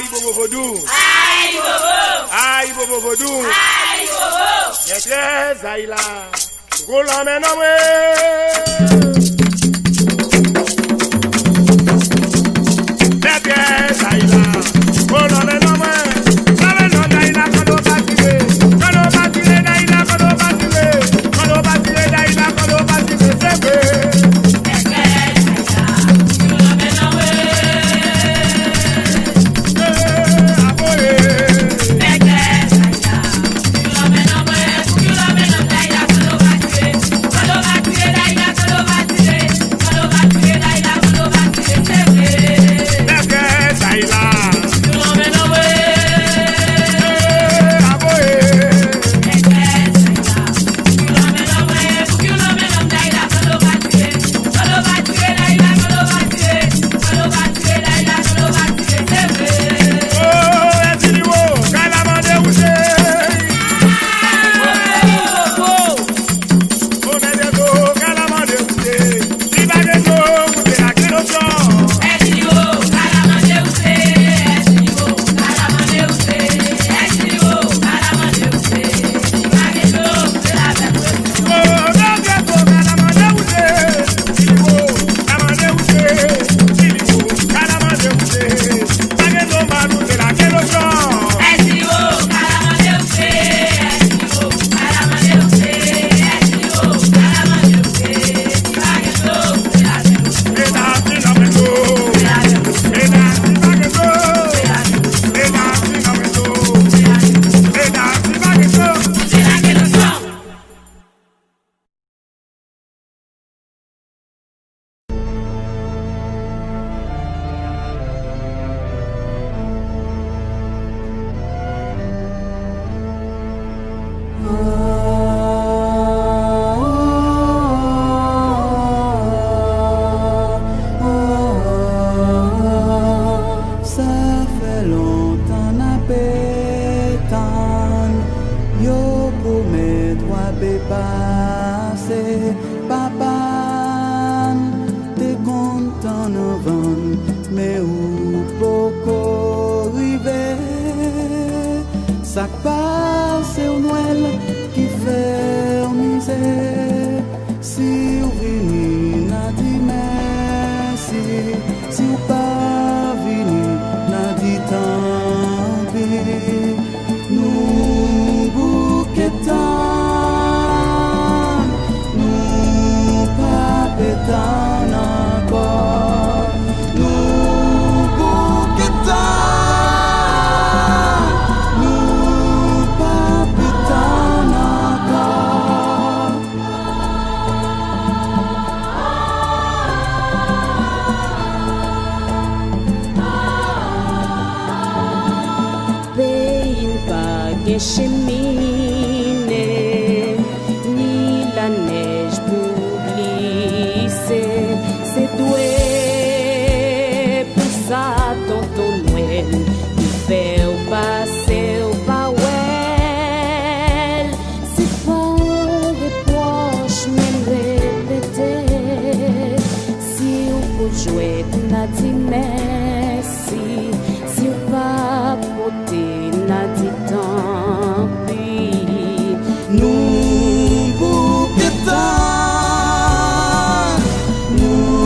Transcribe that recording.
Aïe bobo vodou. Aïe bobo. Aïe bobo vodou. Aïe bobo. Yes, aïe là. Roulant maintenant, ouais. Yes, aïe là. Roulant maintenant, ouais. Papa, t'es content avant, mais où beaucoup arriver, ça passe au Noël qui fait misère. Si vous venez, n'a dit merci, si vous pas venez, n'a dit tant pis, nous bouquetons. Pétan encore, nous bouquetons, nous pas pétan encore. Pays pas de cheminée, ni la neige pour c'est doué pour ça tonton Noël qui fait au passer au Powell. C'est pas des poches même répéter si on peut jouer n'a dit merci.